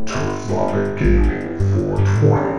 Exotic Gaming 420.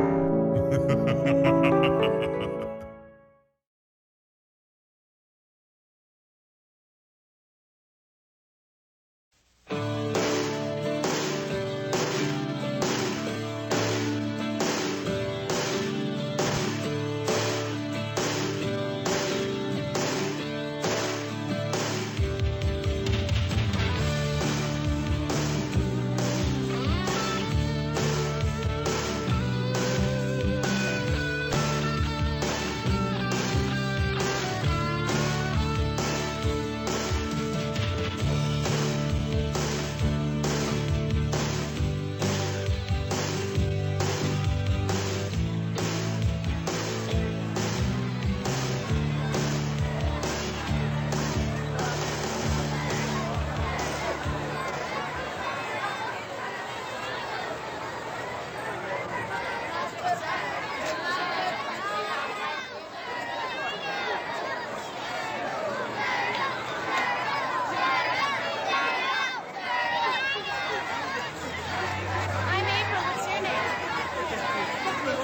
I'm April. What's your name?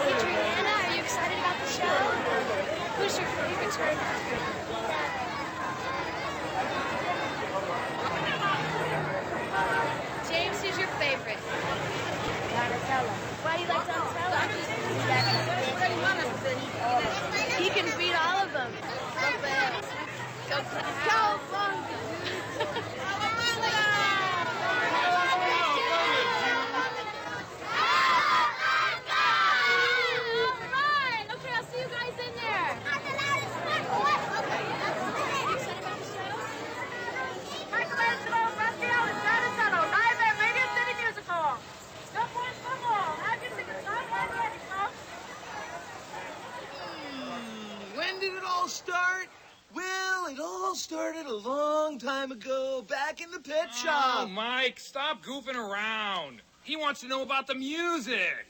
Adriana. Are you excited about the show? Who's your favorite trainer? James, who's your favorite? Donatello. Why do you like Donatello? He can beat all of them. Go fast. Go fast. Go Alright! Okay, I'll see you guys in there. Michelangelo, Raphael, and Donatello, live at Radio City Music Hall. Go boys, football. Have your tickets online ready, folks. When did it all start? Well, it all started a long time ago, back in the pet shop. Oh, Mike, stop goofing around. He wants to know about the music.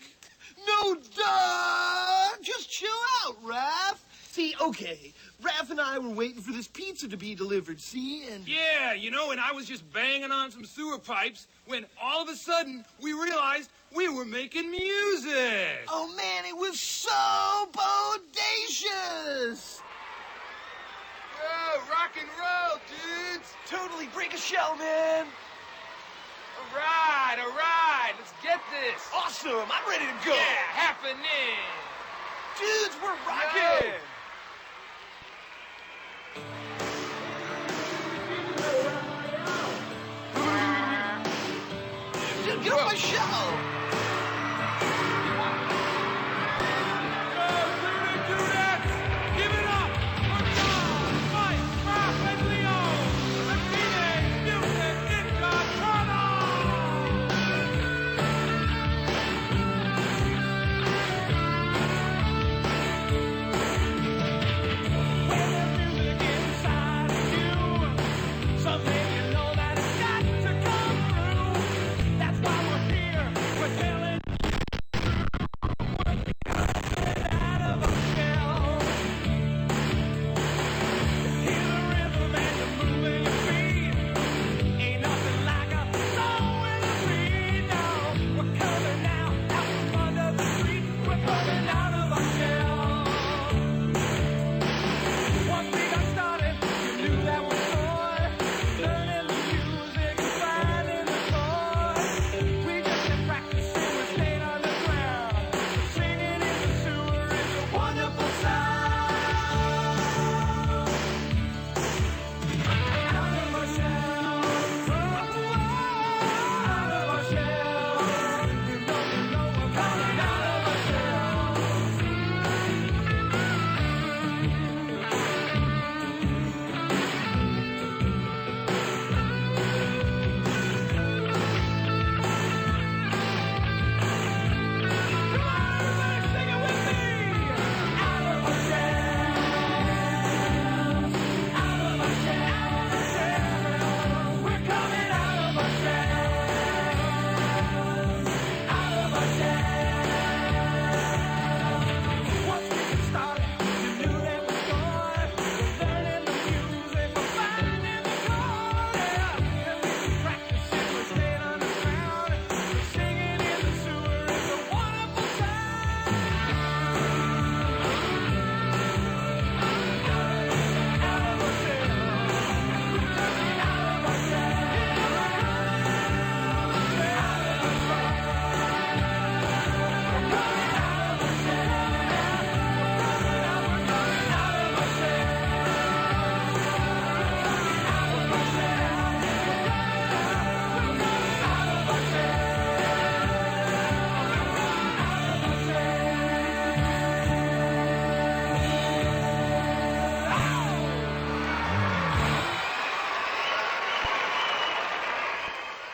No, duh! Just chill out, Raph. See, okay, Raph and I were waiting for this pizza to be delivered, see, and... Yeah, and I was just banging on some sewer pipes when all of a sudden we realized we were making music. Oh, man, it was so bodacious! Yo, rock and roll, dudes. Totally break a shell, man! All right, let's get this. Awesome, I'm ready to go! Yeah, happening. Dudes, we're rocking! Yeah. Dude, get off my shell! Give it up for John, Mike, Raph, and Leo, the Teenage Mutant Ninja Turtles!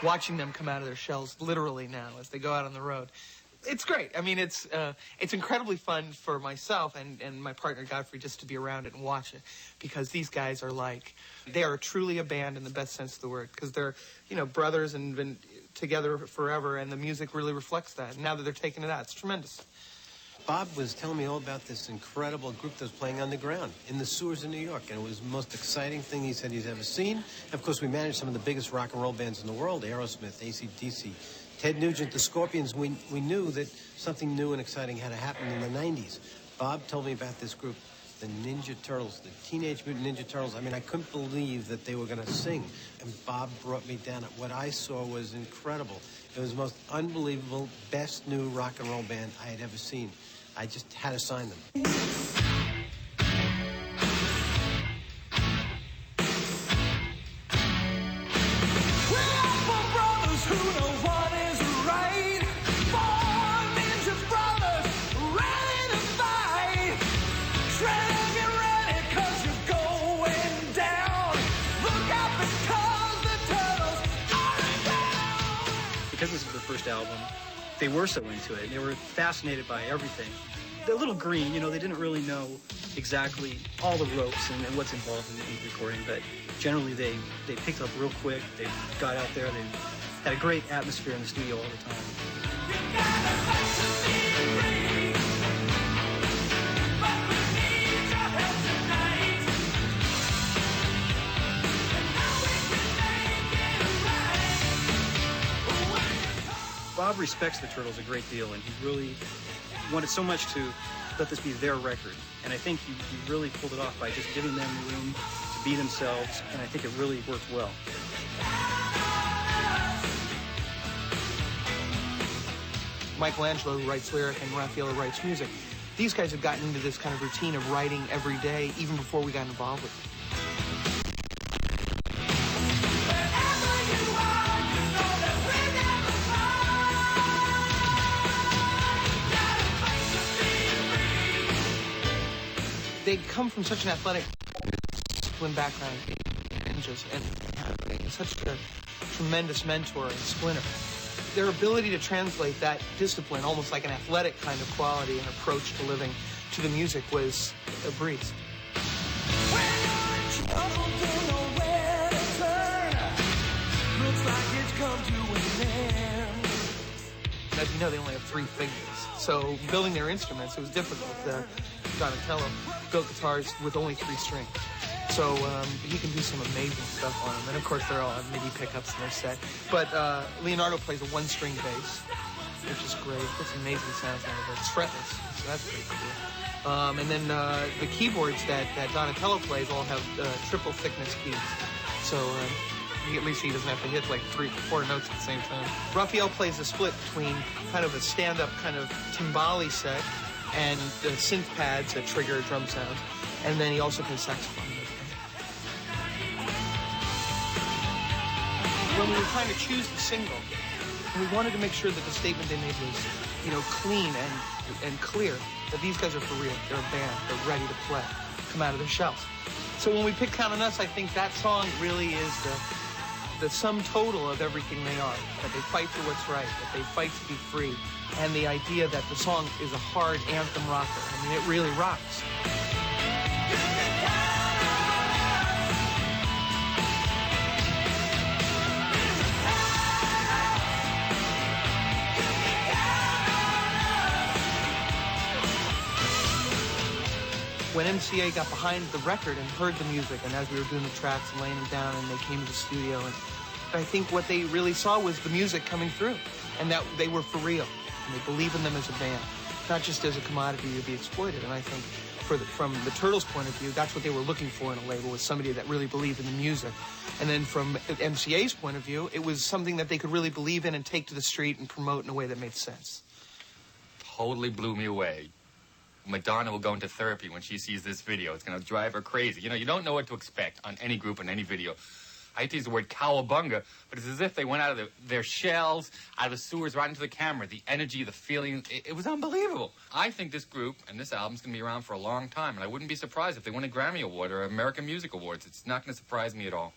watching them come out of their shells literally now as they go out on the road. It's great. I mean, it's incredibly fun for myself and my partner Godfrey just to be around it and watch it, because these guys are like, they are truly a band in the best sense of the word, because they're, you know, brothers and been together forever, and the music really reflects that. And now that they're taking it out, it's tremendous. Bob was telling me all about this incredible group that was playing underground in the sewers of New York, and it was the most exciting thing he said he's ever seen. And of course, we managed some of the biggest rock and roll bands in the world, Aerosmith, AC/DC, Ted Nugent, the Scorpions. We knew that something new and exciting had to happen in the 90s. Bob told me about this group, the Ninja Turtles, the Teenage Mutant Ninja Turtles. I mean, I couldn't believe that they were going to sing. And Bob brought me down. What I saw was incredible. It was the most unbelievable, best new rock and roll band I had ever seen. I just had to sign them. Because this was their first album, they were so into it. They were fascinated by everything. They're a little green, you know, they didn't really know exactly all the ropes and what's involved in the recording, but generally they picked up real quick. They got out there, they had a great atmosphere in the studio all the time. Bob respects the Turtles a great deal, and he really wanted so much to let this be their record. And I think he really pulled it off by just giving them room to be themselves, and I think it really worked well. Michelangelo, who writes lyric, and Raphael writes music. These guys have gotten into this kind of routine of writing every day, even before we got involved with it. They come from such an athletic discipline background, ninjas, and such a tremendous mentor in Splinter. Their ability to translate that discipline, almost like an athletic kind of quality and approach to living, to the music was a breeze. As you know, they only have 3 fingers, so building their instruments, it was difficult. Donatello built guitars with only 3 strings, so he can do some amazing stuff on them. And of course, they're all on MIDI pickups in their set. But Leonardo plays a 1-string bass, which is great. Gets amazing sounds out of it. It's fretless, so that's pretty cool. And then the keyboards that Donatello plays all have triple thickness keys, so at least he doesn't have to hit like 3 or 4 notes at the same time. Raphael plays a split between kind of a stand-up kind of timbali set and the synth pads that trigger drum sounds, and then he also plays saxophone. When we were trying to choose the single, we wanted to make sure that the statement they made was, you know, clean and clear, that these guys are for real. They're a band. They're ready to play, come out of their shells. So when we picked Count on Us, I think that song really is the sum total of everything they are, that they fight for what's right, that they fight to be free, and the idea that the song is a hard anthem rocker. I mean, it really rocks. When MCA got behind the record and heard the music, and as we were doing the tracks and laying them down, and they came to the studio, and I think what they really saw was the music coming through, and that they were for real, and they believe in them as a band, not just as a commodity to be exploited. And I think from the Turtles' point of view, that's what they were looking for in a label, was somebody that really believed in the music. And then from MCA's point of view, it was something that they could really believe in and take to the street and promote in a way that made sense. Totally blew me away. Madonna will go into therapy when she sees this video. It's going to drive her crazy. You know, you don't know what to expect on any group and any video. I hate to use the word cowabunga, but it's as if they went out of their shells, out of the sewers, right into the camera. The energy, the feeling, it was unbelievable. I think this group and this album's going to be around for a long time, and I wouldn't be surprised if they win a Grammy Award or American Music Awards. It's not going to surprise me at all.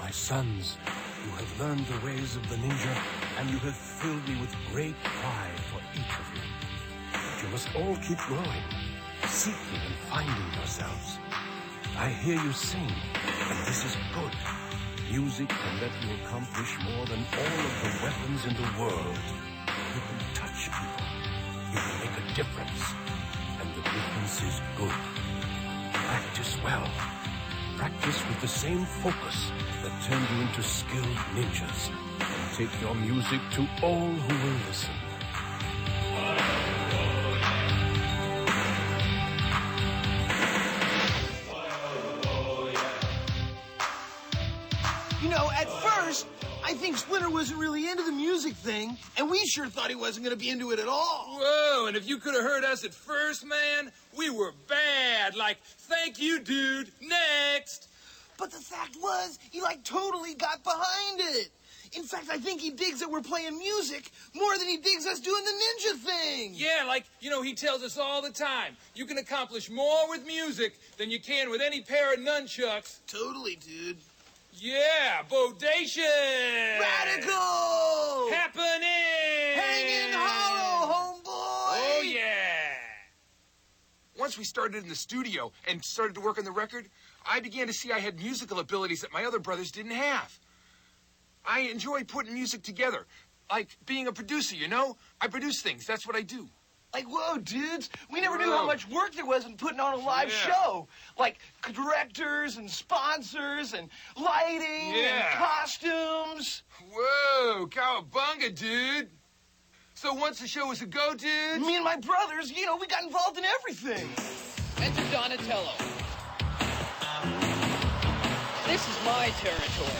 My sons, you have learned the ways of the ninja, and you have filled me with great pride for each of you. But you must all keep growing, seeking and finding yourselves. I hear you sing, and this is good. Music can let you accomplish more than all of the weapons in the world. You can touch people. You can make a difference. And the difference is good. Practice well. Practice with the same focus that turned you into skilled ninjas. And take your music to all who will listen. You know, at first, I think Splinter wasn't really into the music thing, and we sure thought he wasn't going to be into it at all. Whoa, and if you could have heard us at first, man, we were bad. Like, thank you, dude. Next. But the fact was, he, totally got behind it. In fact, I think he digs that we're playing music more than he digs us doing the ninja thing. Yeah, he tells us all the time, you can accomplish more with music than you can with any pair of nunchucks. Totally, dude. Yeah, bodacious! Radical! Happening! Hanging hollow, homeboy! Oh, yeah! Once we started in the studio and started to work on the record, I began to see I had musical abilities that my other brothers didn't have. I enjoy putting music together, like being a producer, you know? I produce things. That's what I do. Whoa, dudes, we never knew how much work there was in putting on a live show. Directors and sponsors and lighting and costumes. Whoa, cowabunga, dude. So once the show was a go, dude? Me and my brothers, we got involved in everything. Enter Donatello. This is my territory.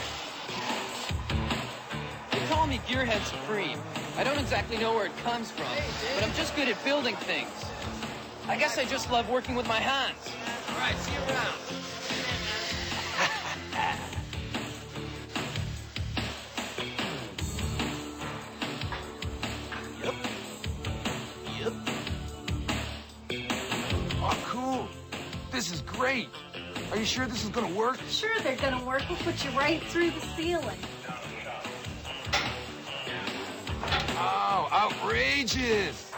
They call me Gearhead Supreme. I don't exactly know where it comes from, but I'm just good at building things. I guess I just love working with my hands. All right, see you around. Oh, cool. This is great. Are you sure this is going to work? Sure, they're going to work. We'll put you right through the ceiling. Oh, outrageous.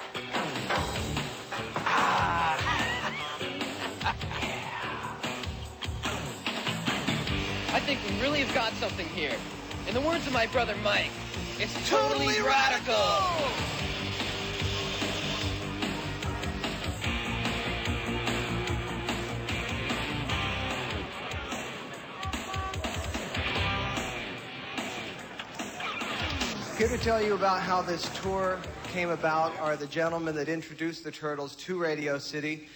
I think we really have got something here. In the words of my brother Mike, it's totally radical! Here to tell you about how this tour came about are the gentlemen that introduced the Turtles to Radio City,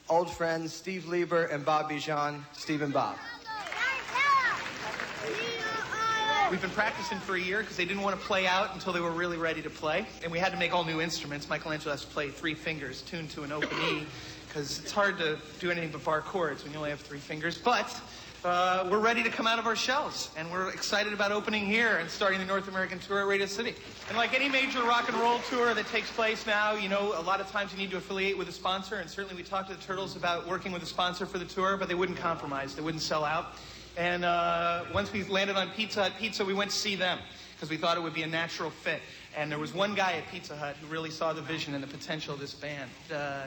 old friends Steve Lieber and Bob Bijan, Steve and Bob. We've been practicing for a year because they didn't want to play out until they were really ready to play. And we had to make all new instruments. Michelangelo has to play 3 fingers tuned to an open E because it's hard to do anything but bar chords when you only have 3 fingers. But we're ready to come out of our shells, and we're excited about opening here and starting the North American tour at Radio City. And like any major rock and roll tour that takes place now, a lot of times you need to affiliate with a sponsor, and certainly we talked to the Turtles about working with a sponsor for the tour, but they wouldn't compromise. They wouldn't sell out. And once we landed on Pizza Hut Pizza, we went to see them because we thought it would be a natural fit. And there was one guy at Pizza Hut who really saw the vision and the potential of this band.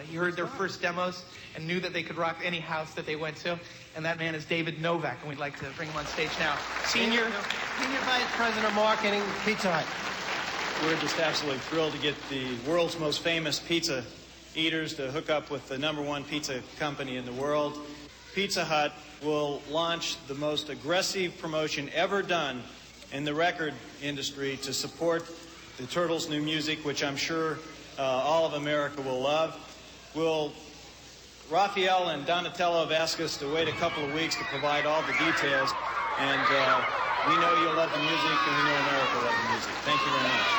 He heard their first demos and knew that they could rock any house that they went to. And that man is David Novak, and we'd like to bring him on stage now. Senior Vice President of Marketing, Pizza Hut. We're just absolutely thrilled to get the world's most famous pizza eaters to hook up with the #1 pizza company in the world. Pizza Hut will launch the most aggressive promotion ever done in the record industry to support the Turtles' new music, which I'm sure all of America will love. Raphael and Donatello have asked us to wait a couple of weeks to provide all the details, and we know you'll love the music, and we know America will love the music. Thank you very much.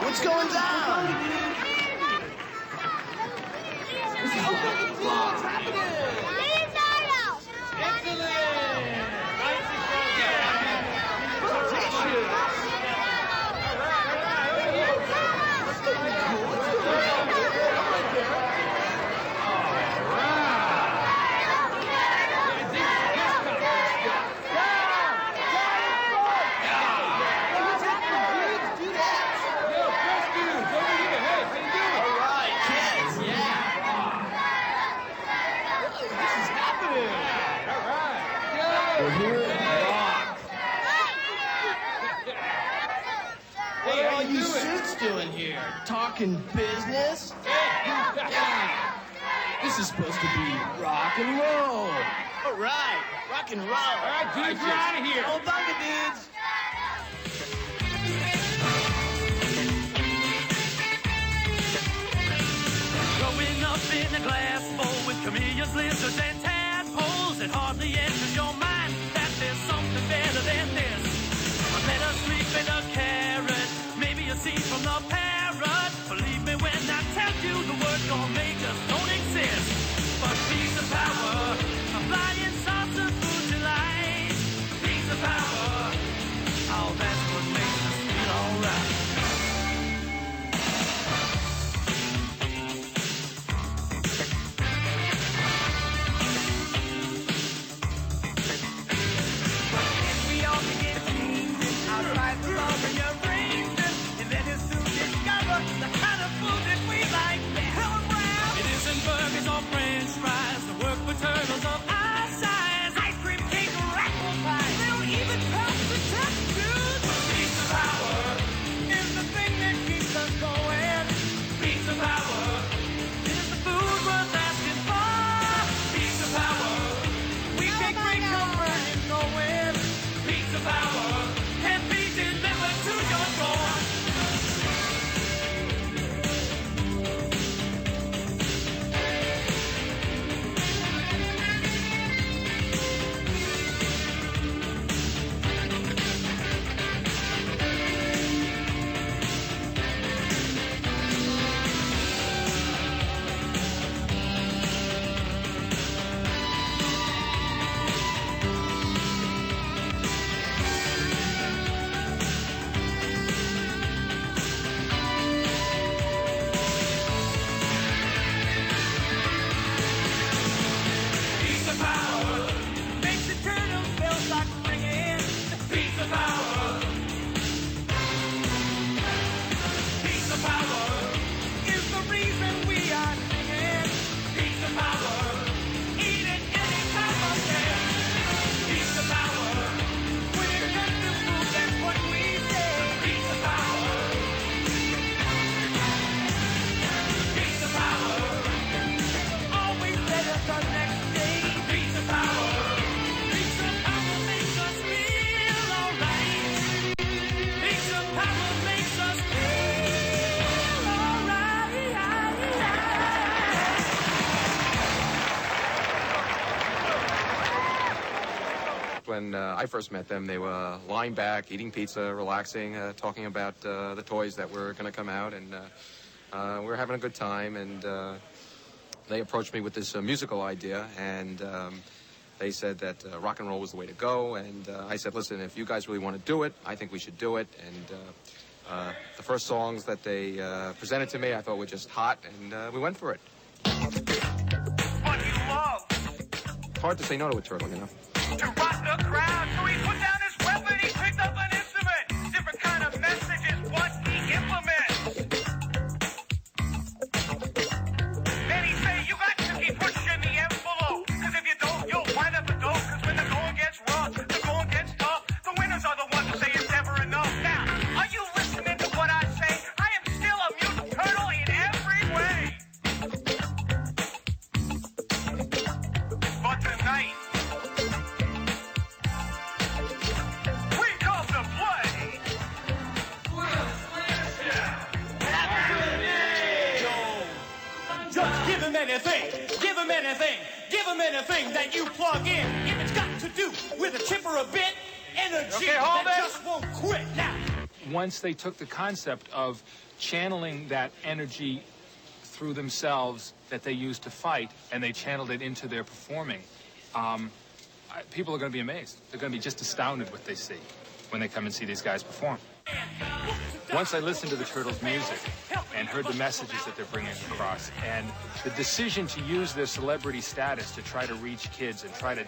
What's going down? What's happening? We're here to rock. What are all you suits doing here? Talking business? Yeah. This is supposed to be rock and roll. All right, rock and roll. All right, dudes, we're out of here. Oh, bunga dudes. Growing up in a glass bowl with chameleons, lizards, and tadpoles, it hardly enters your mind that there's something better than this. Let us sleep in a carrot, maybe a seed from the parrot. Believe me when I tell you the word gourmet just don't exist. But piece of power, a flying saucer food delight. Piece of power, oh that's what makes us feel alright. Burgers or french fries, the work for turtles of our size, ice cream, cake, or apple pie. They'll even pass the test tube. Piece of power is the thing that keeps us going. Piece of power is the food worth asking for. Piece of power, we take great comfort in knowing. Piece of power can be delivered to your door. When I first met them, they were lying back, eating pizza, relaxing, talking about the toys that were going to come out, and we were having a good time. And they approached me with this musical idea, and they said that rock and roll was the way to go. And I said, listen, if you guys really want to do it, I think we should do it. And the first songs that they presented to me, I thought were just hot, and we went for it. What you love? It's hard to say no to a turtle, you know. To rock the crowd, so he put down his weapon, he picked up an instrument. Different kind of message is what he implements. Then he say, you got to keep pushing the envelope, cause if you don't, you'll wind up a dope. Cause when the going gets rough, the going gets tough, the winners are the ones who say it's never enough. Now, are you listening to what I say? I am still a mutant turtle in every way. But tonight, give him anything that you plug in. If it's got to do with a chip or a bit, energy that just won't quit. Now, once they took the concept of channeling that energy through themselves that they used to fight, and they channeled it into their performing, people are going to be amazed. They're going to be just astounded what they see when they come and see these guys perform. Once I listened to the Turtles' music and heard the messages that they're bringing across, and the decision to use their celebrity status to try to reach kids and try to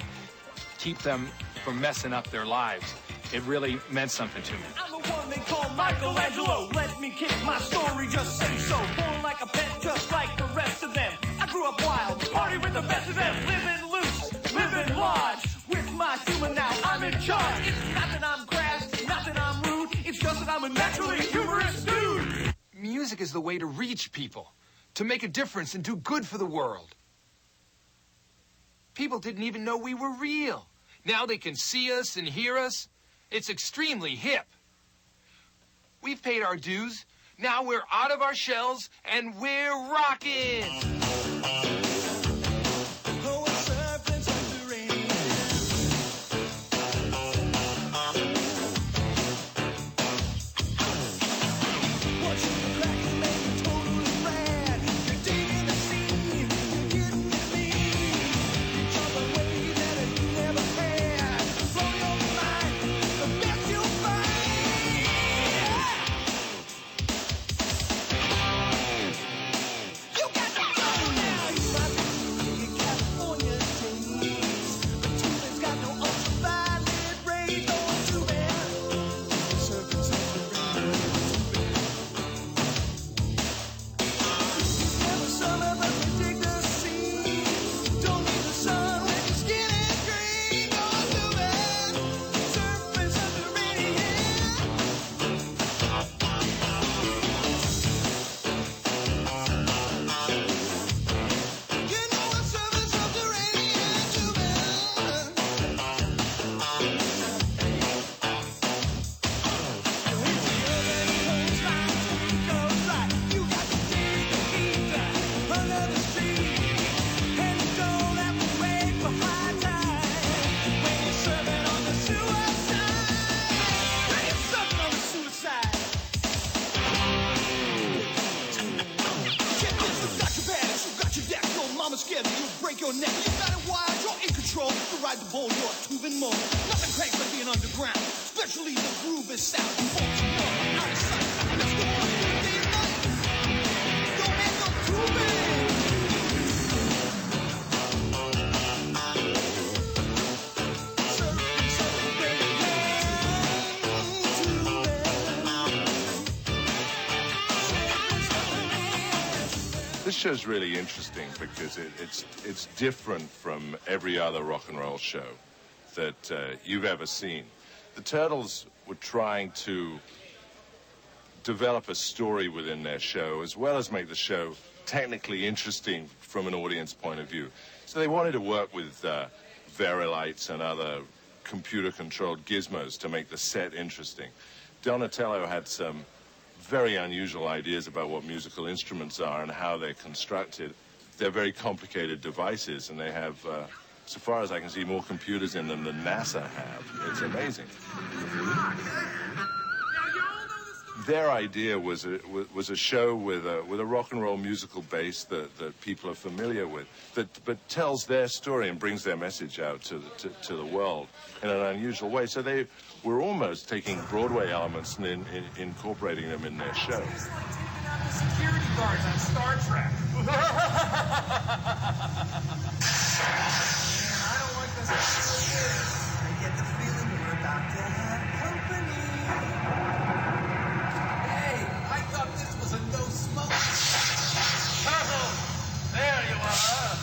keep them from messing up their lives, it really meant something to me. I'm the one they call Michelangelo. Let me kick my story, just say so. Born like a pet, just like the rest of them. I grew up wild, party with the best of them. Living loose, living large, with my humor now. music is the way to reach people, to make a difference and do good for the world. People didn't even know we were real. Now they can see us and hear us. It's extremely hip. We've paid our dues. Now we're out of our shells and we're rocking. This show's really interesting because it's different from every other rock and roll show that you've ever seen. The Turtles were trying to develop a story within their show as well as make the show technically interesting from an audience point of view. So they wanted to work with Verilites and other computer-controlled gizmos to make the set interesting. Donatello had some very unusual ideas about what musical instruments are and how they're constructed. They're very complicated devices, and they have, so far as I can see, more computers in them than NASA have. It's amazing. Their idea was a show with a rock and roll musical base that people are familiar with, but tells their story and brings their message out to the world in an unusual way. So they were almost taking Broadway elements and incorporating them in their show. It's like taking out the security guards on Star Trek. I don't like this. I get the feeling we're about to have company. Hey, I thought this was a no smoke. Turtle, there you are.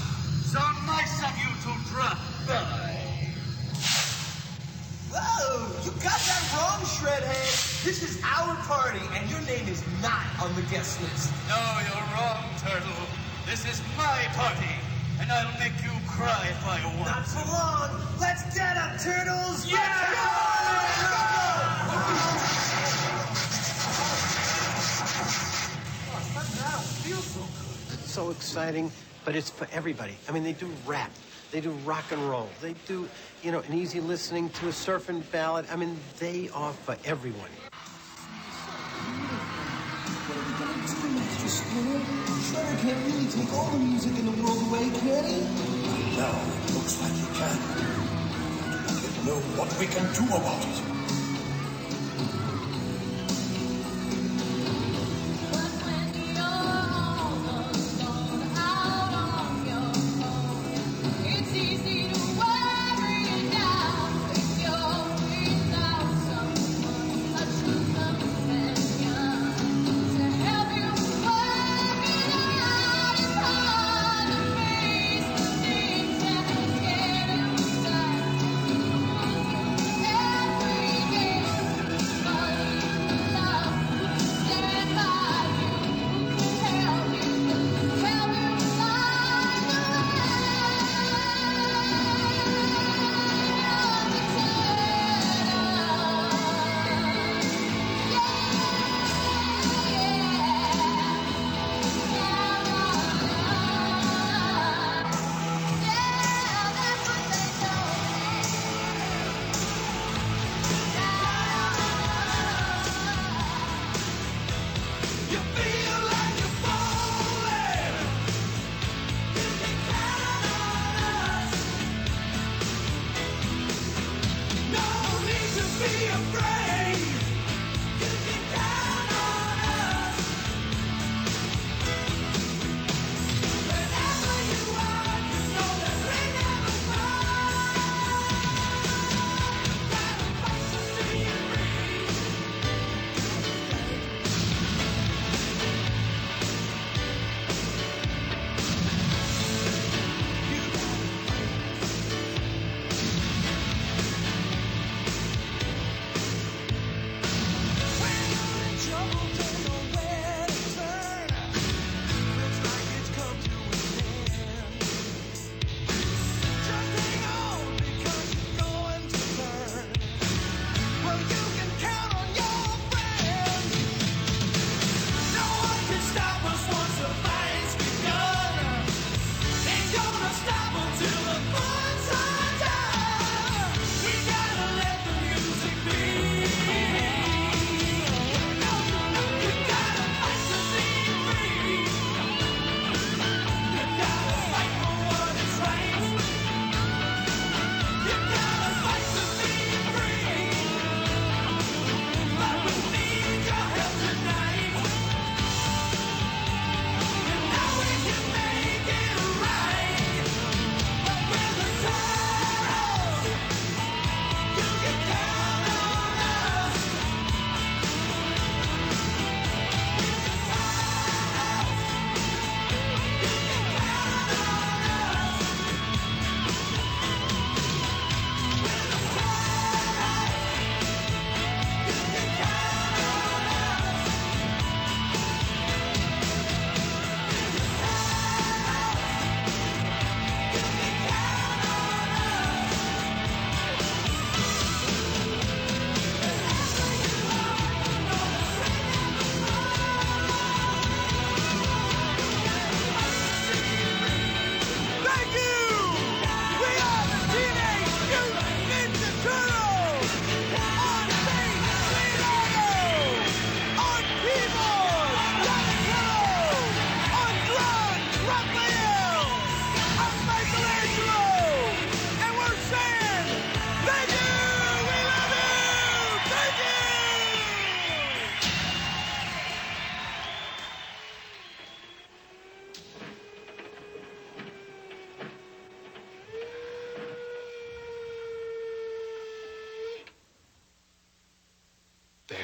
So nice of you to drop by. Whoa, you got that wrong, Shredhead. This is our party, and your name is not on the guest list. No, you're wrong, Turtle. This is my party, and I'll make you cry if I want. Not for long. Let's get up, Turtles. Yeah! It's so exciting, but it's for everybody. I mean, they do rap. They do rock and roll. They do, you know, an easy listening to a surfing ballad. I mean, they are for everyone. Shredder can't really take all the music in the world away, can he? Now it looks like he can. I don't know what we can do about it. Every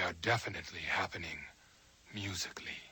are definitely happening musically.